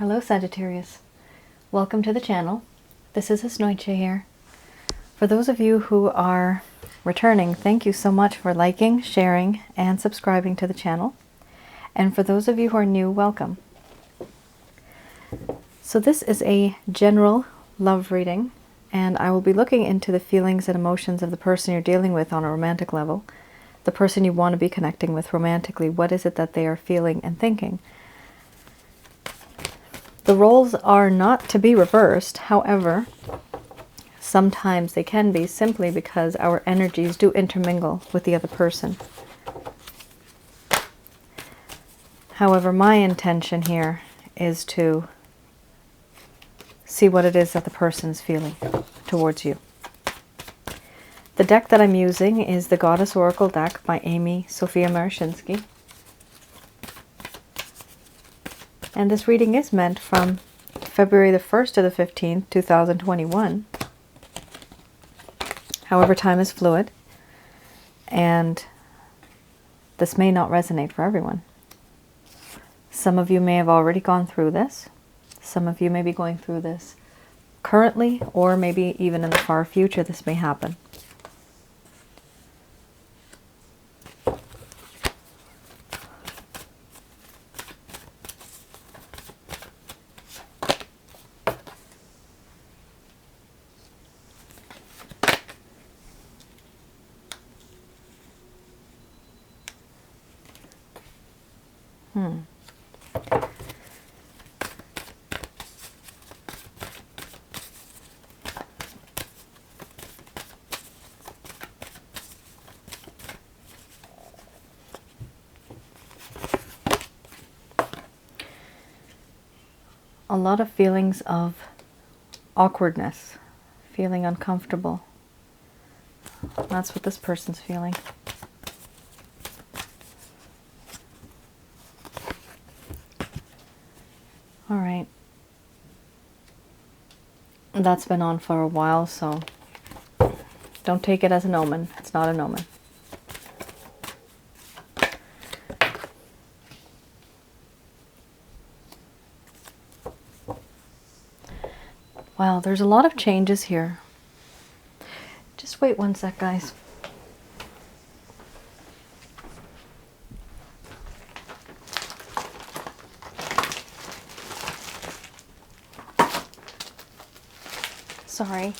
Hello Sagittarius, welcome to the channel. This is Asnointia here. For those of you who are returning, thank you so much for liking, sharing, and subscribing to the channel. And for those of you who are new, welcome. So this is a general love reading, and I will be looking into the feelings and emotions of the person you're dealing with on a romantic level, the person you want to be connecting with romantically. What is it that they are feeling and thinking? The roles are not to be reversed. However, sometimes they can be, simply because our energies do intermingle with the other person. However, my intention here is to see what it is that the person's feeling towards you. The deck that I'm using is the Goddess Oracle deck by Amy Sophia Marashinsky. And this reading is meant from February the 1st to the 15th, 2021. However, time is fluid, and this may not resonate for everyone. Some of you may have already gone through this. Some of you may be going through this currently, or maybe even in the far future this may happen. A lot of feelings of awkwardness, feeling uncomfortable. That's what this person's feeling. All right. That's been on for a while, so don't take it as an omen. It's not an omen. Wow, there's a lot of changes here. Just wait one sec, guys. Sorry.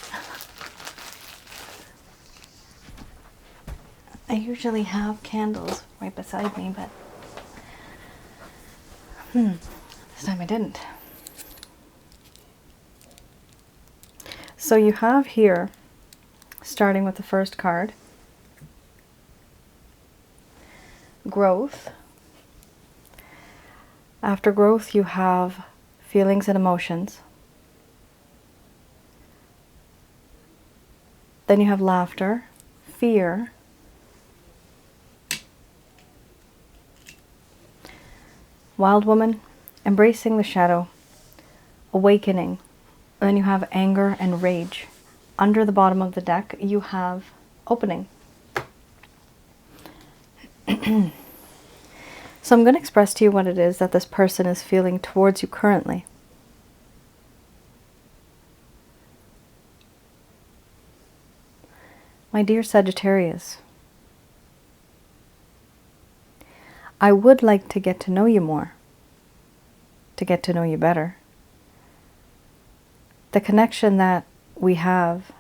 I usually have candles right beside me, but this time I didn't. So you have here, starting with the first card, growth. After growth, you have feelings and emotions. Then you have laughter, fear, wild woman, embracing the shadow, awakening. Then you have anger and rage. Under the bottom of the deck, you have opening. So I'm going to express to you what it is that this person is feeling towards you currently. My dear Sagittarius, I would like to get to know you more, to get to know you better. The connection that we have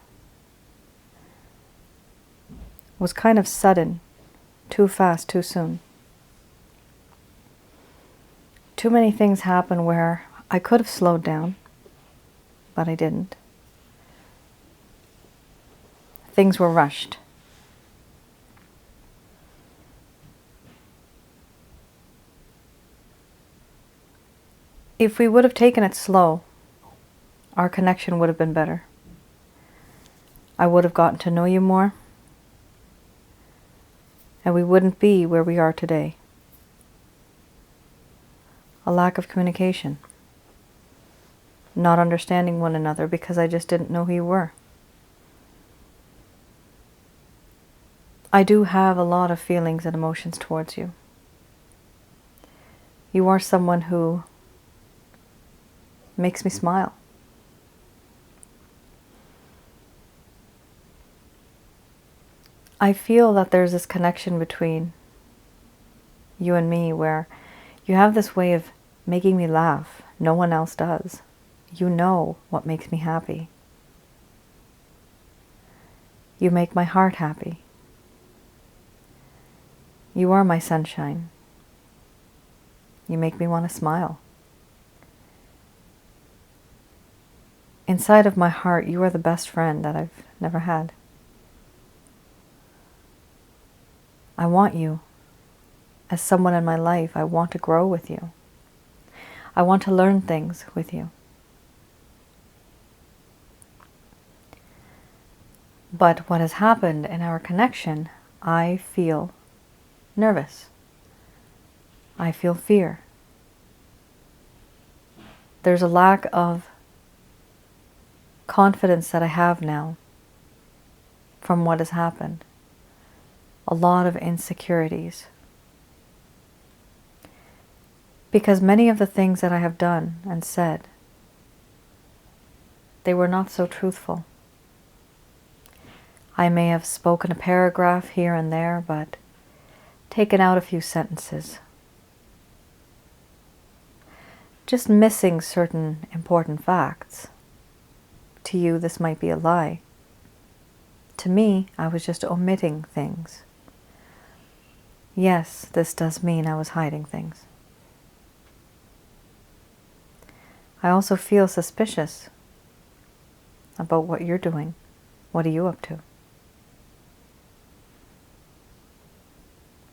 was kind of sudden, too fast, too soon. Too many things happened where I could have slowed down, but I didn't. Things were rushed. If we would have taken it slow, our connection would have been better. I would have gotten to know you more, and we wouldn't be where we are today. A lack of communication. Not understanding one another because I just didn't know who you were. I do have a lot of feelings and emotions towards you. You are someone who makes me smile. I feel that there's this connection between you and me where you have this way of making me laugh. No one else does. You know what makes me happy. You make my heart happy. You are my sunshine. You make me want to smile. Inside of my heart, you are the best friend that I've never had. I want you as someone in my life. I want to grow with you. I want to learn things with you. But what has happened in our connection, I feel nervous. I feel fear. There's a lack of confidence that I have now from what has happened. A lot of insecurities. Because many of the things that I have done and said, they were not so truthful. I may have spoken a paragraph here and there, but taken out a few sentences. Just missing certain important facts. To you, this might be a lie. To me, I was just omitting things. Yes, this does mean I was hiding things. I also feel suspicious about what you're doing. What are you up to?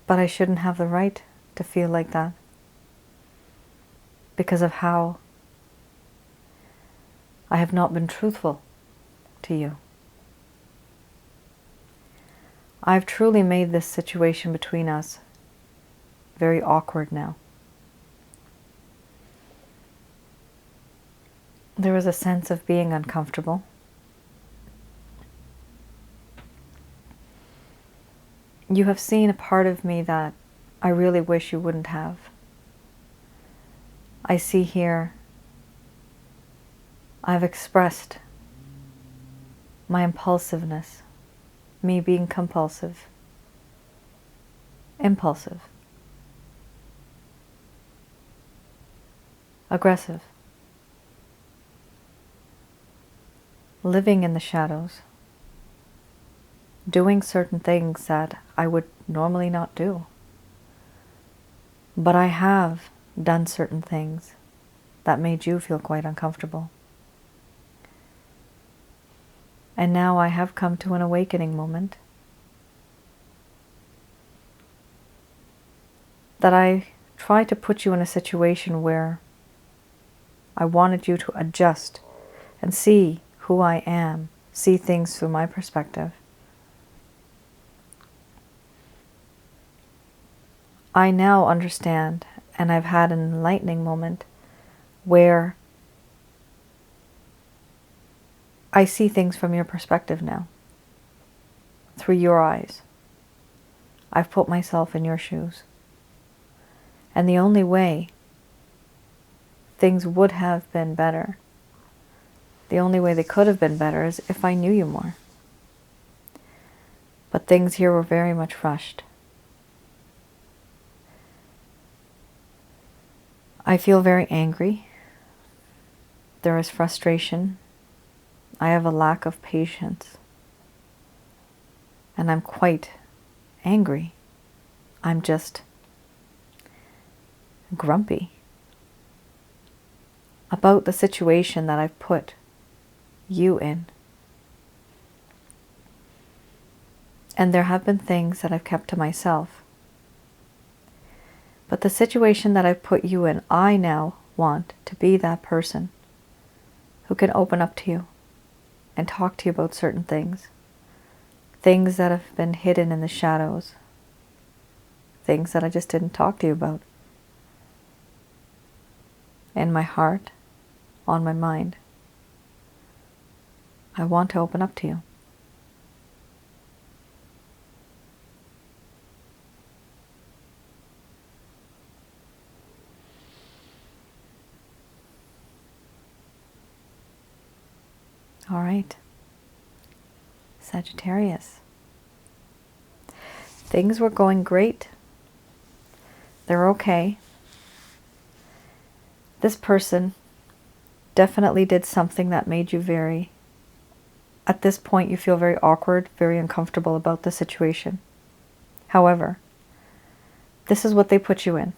But I shouldn't have the right to feel like that because of how I have not been truthful to you. I've truly made this situation between us very awkward now. There was a sense of being uncomfortable. You have seen a part of me that I really wish you wouldn't have. I see here I've expressed my impulsiveness, me being compulsive, impulsive, aggressive, living in the shadows, doing certain things that I would normally not do. But I have done certain things that made you feel quite uncomfortable. And now I have come to an awakening moment that I tried to put you in a situation where I wanted you to adjust and see who I am, see things through my perspective. I now understand, and I've had an enlightening moment where I see things from your perspective now, through your eyes. I've put myself in your shoes. And the only way things would have been better, the only way they could have been better is if I knew you more. But things here were very much rushed. I feel very angry. There is frustration. I have a lack of patience. And I'm quite angry. I'm just grumpy about the situation that I've put you in. And there have been things that I've kept to myself. But the situation that I've put you in, I now want to be that person who can open up to you and talk to you about certain things. Things that have been hidden in the shadows. Things that I just didn't talk to you about. In my heart, on my mind. I want to open up to you. All right. Sagittarius. Things were going great. They're okay. This person definitely did something that made you very, at this point you feel very awkward, very uncomfortable about the situation. However, this is what they put you in.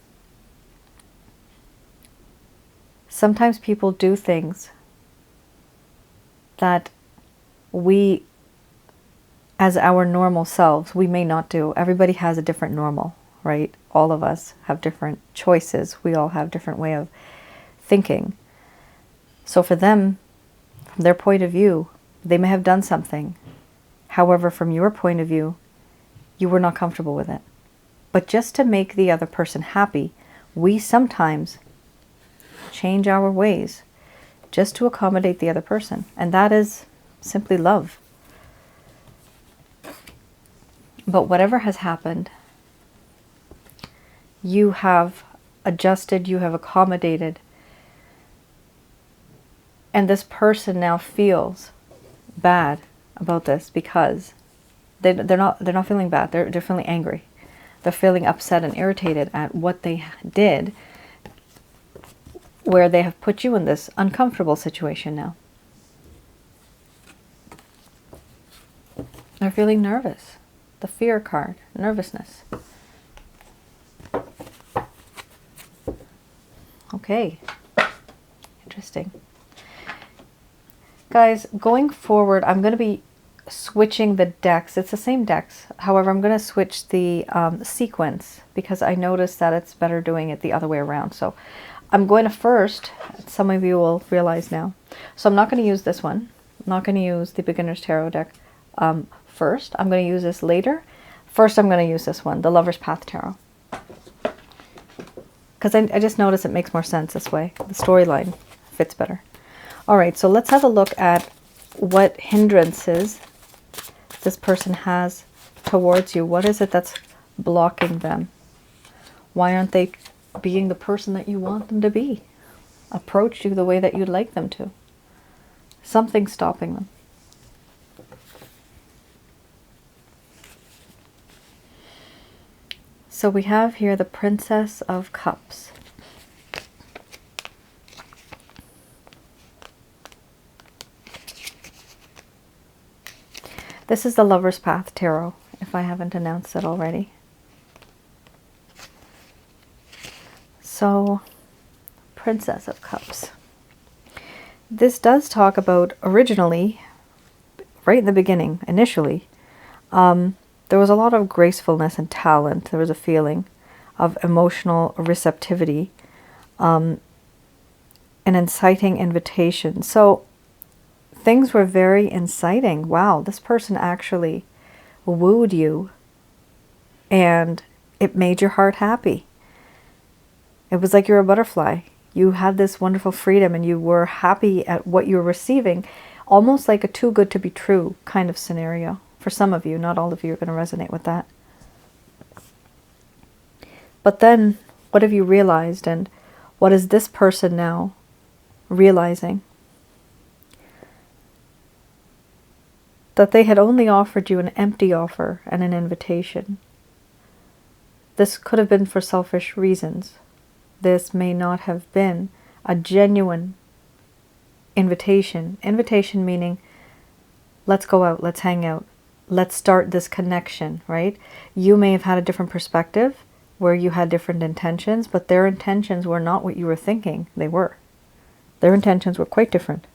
Sometimes people do things that we, as our normal selves, we may not do. Everybody has a different normal, right? All of us have different choices. We all have different way of thinking. So for them, from their point of view, they may have done something. However, from your point of view, you were not comfortable with it. But just to make the other person happy, we sometimes change our ways just to accommodate the other person. And that is simply love. But whatever has happened, you have adjusted, you have accommodated. And this person now feels bad about this because they're not feeling bad. They're feeling angry. They're feeling upset and irritated at what they did, where they have put you in this uncomfortable situation now. They're feeling nervous. The fear card, nervousness. Okay, interesting. Guys, going forward, I'm going to be switching the decks. It's the same decks. However, I'm going to switch the sequence because I noticed that it's better doing it the other way around. So I'm going to first, some of you will realize now. So I'm not going to use this one. I'm not going to use the Beginner's Tarot deck first. I'm going to use this later. First, I'm going to use this one, the Lover's Path Tarot. Because I just noticed it makes more sense this way. The storyline fits better. All right, so let's have a look at what hindrances this person has towards you. What is it that's blocking them? Why aren't they being the person that you want them to be? Approach you the way that you'd like them to. Something's stopping them. So we have here the Princess of Cups. This is the Lover's Path Tarot, if I haven't announced it already. So, Princess of Cups. This does talk about, originally, right in the beginning, initially, there was a lot of gracefulness and talent. There was a feeling of emotional receptivity, an inciting invitation. So, things were very inciting. Wow, this person actually wooed you and it made your heart happy. It was like you're a butterfly. You had this wonderful freedom and you were happy at what you were receiving, almost like a too good to be true kind of scenario. For some of you, not all of you are going to resonate with that. But then, what have you realized, and what is this person now realizing? That they had only offered you an empty offer and an invitation. This could have been for selfish reasons. This may not have been a genuine invitation. Invitation meaning, let's go out, let's hang out, let's start this connection, right? You may have had a different perspective where you had different intentions, but their intentions were not what you were thinking they were. Their intentions were quite different.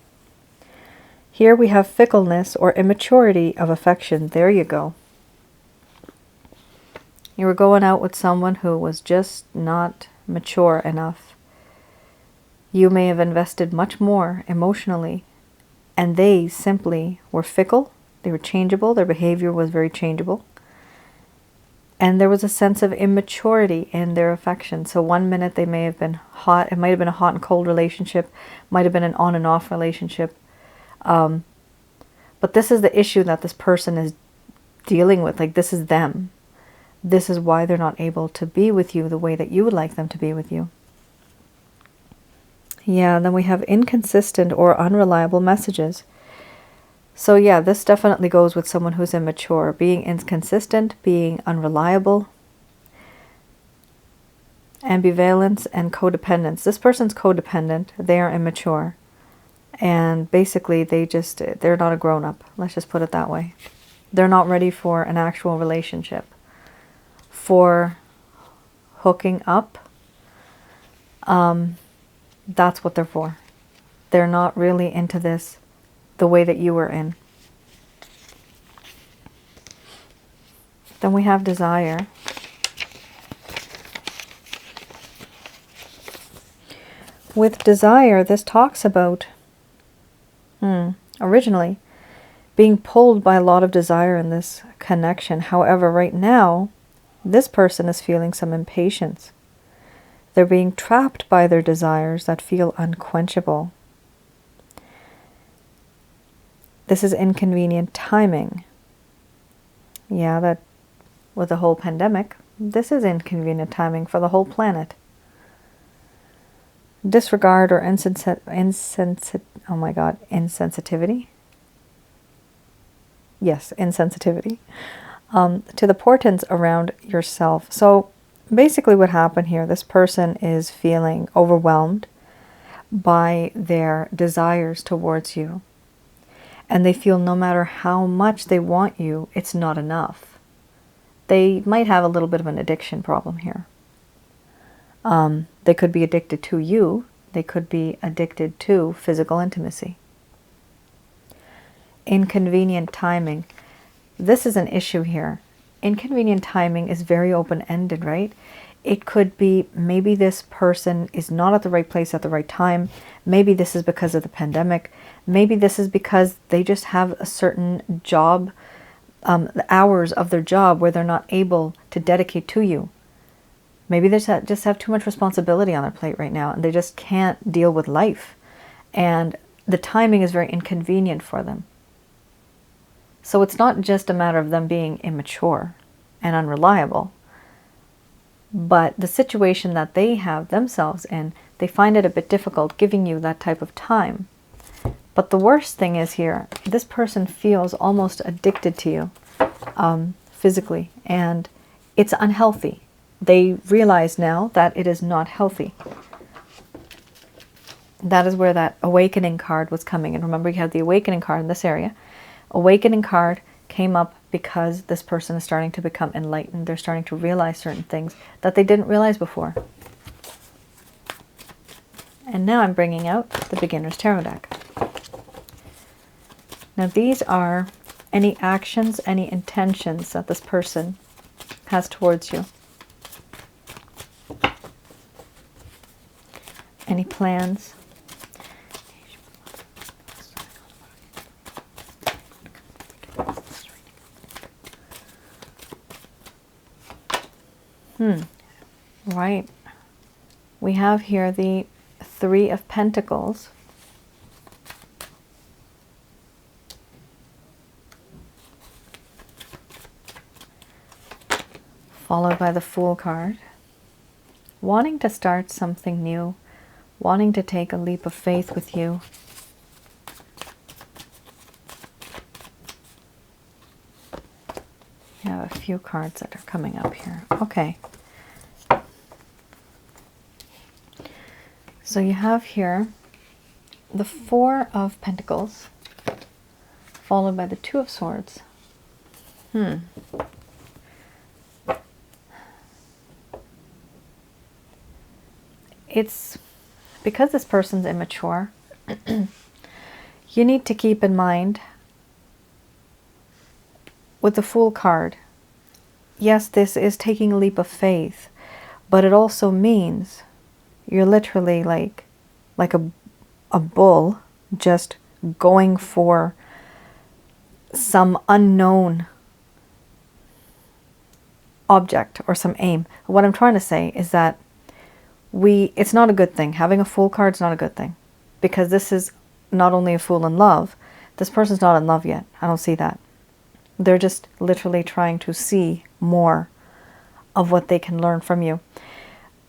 Here we have fickleness or immaturity of affection. There you go. You were going out with someone who was just not mature enough. You may have invested much more emotionally, and they simply were fickle. They were changeable. Their behavior was very changeable. And there was a sense of immaturity in their affection. So one minute they may have been hot. It might have been a hot and cold relationship. Might have been an on and off relationship. But this is the issue that this person is dealing with. Like, this is them. This is why they're not able to be with you the way that you would like them to be with you. Yeah, then we have inconsistent or unreliable messages. So yeah, this definitely goes with someone who's immature, being inconsistent, being unreliable, ambivalence, and codependence. This person's codependent, they are immature, and basically they're not a grown-up. Let's just put it that way. They're not ready for an actual relationship, for hooking up. That's what they're for. They're not really into this the way that you were in. Then we have desire. With desire, this talks about, originally, being pulled by a lot of desire in this connection. However, right now, this person is feeling some impatience. They're being trapped by their desires that feel unquenchable. This is inconvenient timing. Yeah, that with the whole pandemic, this is inconvenient timing for the whole planet. Disregard or insensitivity. Yes, insensitivity to the portents around yourself. So basically what happened here, this person is feeling overwhelmed by their desires towards you. And they feel no matter how much they want you, it's not enough. They might have a little bit of an addiction problem here. They could be addicted to you. They could be addicted to physical intimacy. Inconvenient timing. This is an issue here. Inconvenient timing is very open-ended, right? It could be maybe this person is not at the right place at the right time. Maybe this is because of the pandemic. Maybe this is because they just have a certain job, the hours of their job where they're not able to dedicate to you. Maybe they just have too much responsibility on their plate right now and they just can't deal with life. And the timing is very inconvenient for them. So it's not just a matter of them being immature and unreliable, but the situation that they have themselves in, they find it a bit difficult giving you that type of time. But the worst thing is here, this person feels almost addicted to you physically, and it's unhealthy. They realize now that it is not healthy. That is where that awakening card was coming. And remember, you had the awakening card in this area. Awakening card came up because this person is starting to become enlightened. They're starting to realize certain things that they didn't realize before. And now I'm bringing out the Beginner's Tarot deck. Now these are any actions, any intentions that this person has towards you. Any plans. Right. We have here the Three of Pentacles. Followed by the Fool card. Wanting to start something new. Wanting to take a leap of faith with you. You have a few cards that are coming up here. Okay. So you have here the Four of Pentacles, followed by the Two of Swords. It's because this person's immature, you need to keep in mind with the Fool card, yes, this is taking a leap of faith, but it also means you're literally like a bull just going for some unknown object or some aim. What I'm trying to say is that it's not a good thing. Having a Fool card is not a good thing, because this is not only a fool in love, this person's not in love yet. I don't see that. They're just literally trying to see more of what they can learn from you.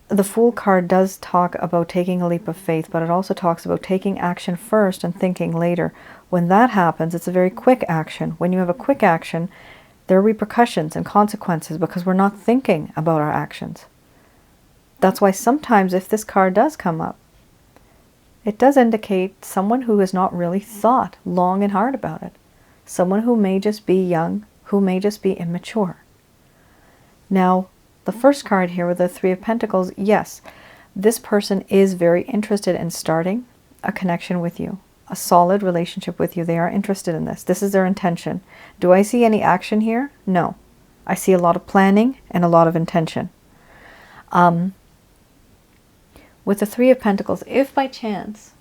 the Fool card does talk about taking a leap of faith, but it also talks about taking action first and thinking later. When that happens, it's a very quick action. When you have a quick action, there are repercussions and consequences because we're not thinking about our actions. That's why sometimes if this card does come up, it does indicate someone who has not really thought long and hard about it. Someone who may just be young, who may just be immature. Now, the first card here with the Three of Pentacles, yes, this person is very interested in starting a connection with you, a solid relationship with you. They are interested in this. This is their intention. Do I see any action here? No. I see a lot of planning and a lot of intention. With the Three of Pentacles, if by chance,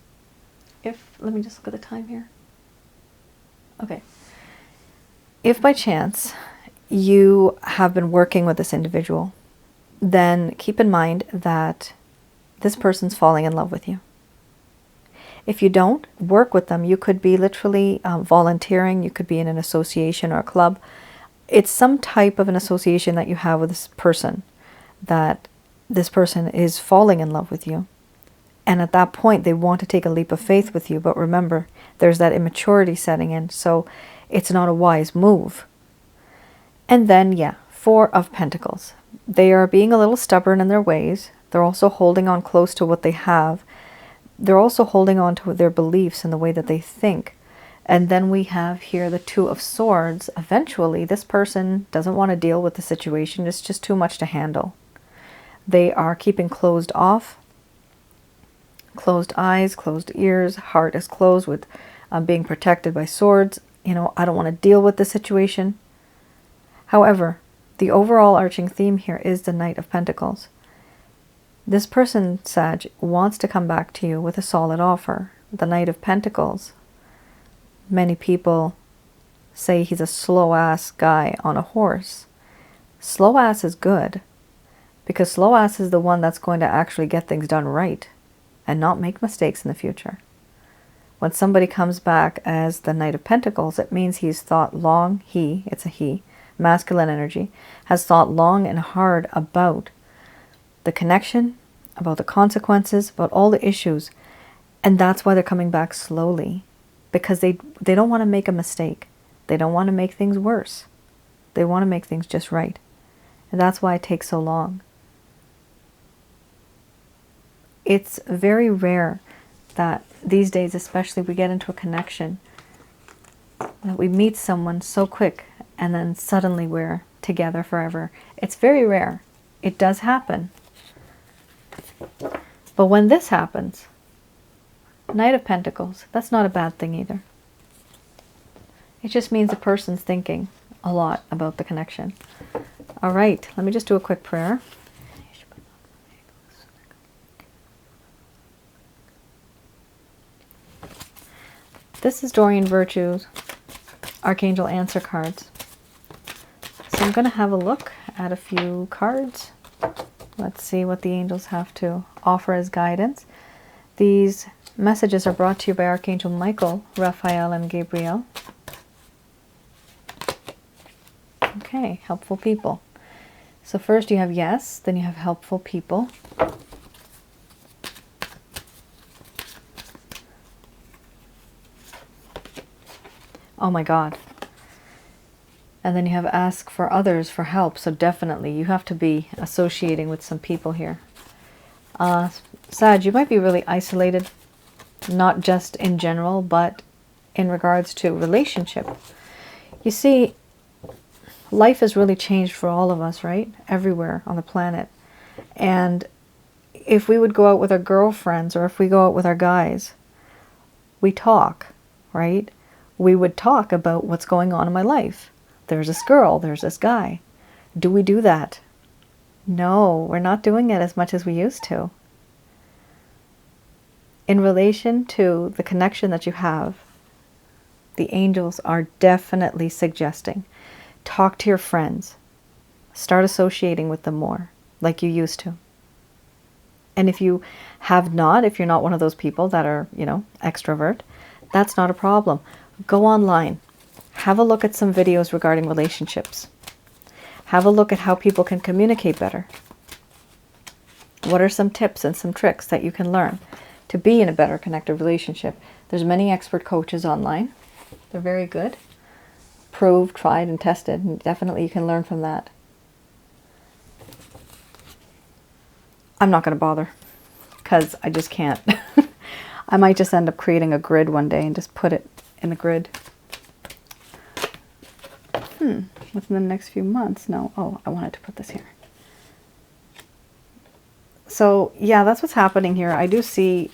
let me just look at the time here. Okay. If by chance you have been working with this individual, then keep in mind that this person's falling in love with you. If you don't work with them, you could be literally volunteering, you could be in an association or a club. It's some type of an association that you have with this person, that this person is falling in love with you. And at that point, they want to take a leap of faith with you. But remember, there's that immaturity setting in, so it's not a wise move. And then, yeah, Four of Pentacles. They are being a little stubborn in their ways. They're also holding on close to what they have. They're also holding on to their beliefs and the way that they think. And then we have here the Two of Swords. Eventually, this person doesn't want to deal with the situation. It's just too much to handle. They are keeping closed off. Closed eyes, closed ears, heart is closed with being protected by swords. You know, I don't want to deal with the situation. However, the overall arching theme here is the Knight of Pentacles. This person, Sag, wants to come back to you with a solid offer. The Knight of Pentacles. Many people say he's a slow-ass guy on a horse. Slow-ass is good, because slow-ass is the one that's going to actually get things done right and not make mistakes in the future. When somebody comes back as the Knight of Pentacles, it means he's thought long, it's a he, masculine energy, has thought long and hard about the connection, about the consequences, about all the issues. And that's why they're coming back slowly, because they don't want to make a mistake. They don't want to make things worse. They want to make things just right. And that's why it takes so long. It's very rare that these days, especially, we get into a connection, that we meet someone so quick and then suddenly we're together forever. It's very rare. It does happen. But when this happens, Knight of Pentacles, that's not a bad thing either. It just means a person's thinking a lot about the connection. All right, let me just do a quick prayer. This is Doreen Virtue's Archangel Answer cards. So I'm going to have a look at a few cards. Let's see what the angels have to offer as guidance. These messages are brought to you by Archangel Michael, Raphael, and Gabriel. Okay, helpful people. So first you have yes, then you have helpful people. Oh my God. And then you have ask for others for help. So definitely you have to be associating with some people here. Sag, you might be really isolated, not just in general, but in regards to relationship. You see, life has really changed for all of us, right? Everywhere on the planet. And if we would go out with our girlfriends or if we go out with our guys, we talk, right? We would talk about what's going on in my life. There's this girl, there's this guy. Do we do that? No, we're not doing it as much as we used to. In relation to the connection that you have, the angels are definitely suggesting, talk to your friends. Start associating with them more, like you used to. And if you have not, if you're not one of those people that are, extrovert, that's not a problem. Go online. Have a look at some videos regarding relationships. Have a look at how people can communicate better. What are some tips and some tricks that you can learn to be in a better connected relationship? There's many expert coaches online. They're very good. Proved, tried, and tested. And definitely you can learn from that. I'm not going to bother because I just can't. I might just end up creating a grid one day and just put it in a grid. Within the next few months. No. Oh, I wanted to put this here. So, yeah, that's what's happening here. I do see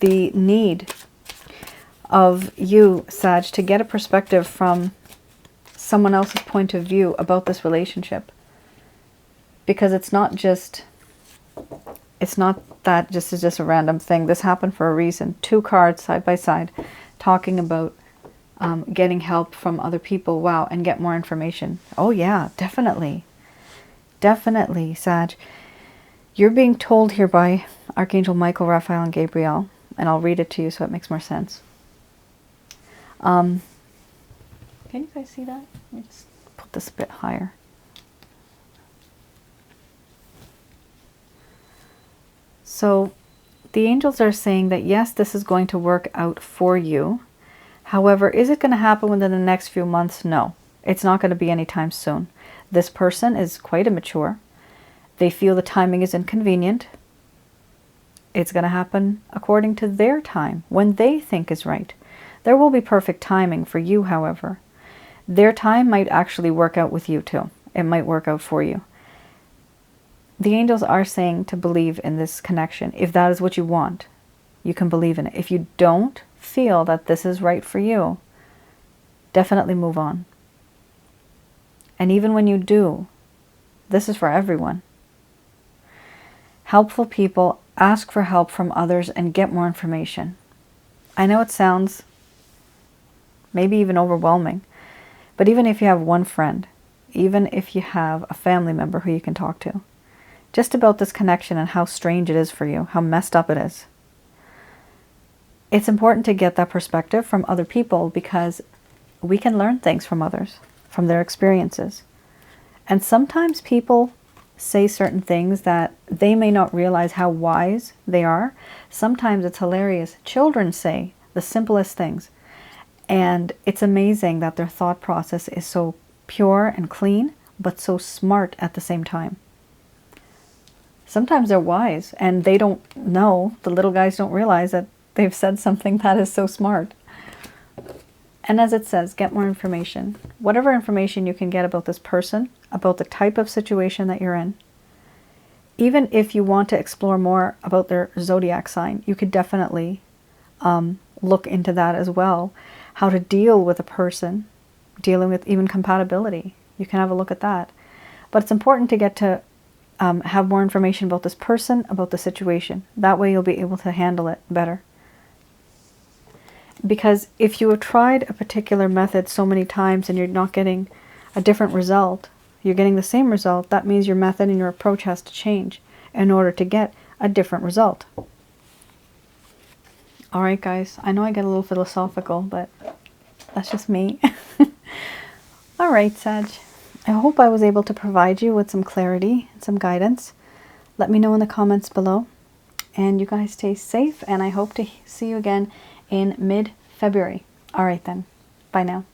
the need of you, Sag, to get a perspective from someone else's point of view about this relationship. Because it's not that just is just a random thing. This happened for a reason. 2 cards side by side talking about getting help from other people. Wow, and get more information. Oh yeah, definitely. Definitely, Sag. You're being told here by Archangel Michael, Raphael, and Gabriel, and I'll read it to you so it makes more sense. Can you guys see that? Let me just put this a bit higher. So the angels are saying that yes, this is going to work out for you. However, is it going to happen within the next few months? No, it's not going to be anytime soon. This person is quite immature. They feel the timing is inconvenient. It's going to happen according to their time, when they think is right. There will be perfect timing for you, however. Their time might actually work out with you too. It might work out for you. The angels are saying to believe in this connection. If that is what you want, you can believe in it. If you don't feel that this is right for you, definitely move on. And even when you do, this is for everyone. Helpful people, ask for help from others and get more information. I know it sounds maybe even overwhelming, but even if you have one friend, even if you have a family member who you can talk to, just about this connection and how strange it is for you, how messed up it is. It's important to get that perspective from other people because we can learn things from others, from their experiences. And sometimes people say certain things that they may not realize how wise they are. Sometimes it's hilarious. Children say the simplest things. And it's amazing that their thought process is so pure and clean, but so smart at the same time. Sometimes they're wise and they don't know, the little guys don't realize that they've said something that is so smart. And as it says, get more information. Whatever information you can get about this person, about the type of situation that you're in. Even if you want to explore more about their zodiac sign, you could definitely look into that as well. How to deal with a person, dealing with even compatibility. You can have a look at that. But it's important to get to have more information about this person, about the situation. That way you'll be able to handle it better. Because if you have tried a particular method so many times and you're not getting a different result, you're getting the same result, that means your method and your approach has to change in order to get a different result. Alright guys, I know I get a little philosophical, but that's just me. Alright, Sag. I hope I was able to provide you with some clarity and some guidance. Let me know in the comments below. And you guys stay safe, and I hope to see you again in mid-February. Alright then. Bye now.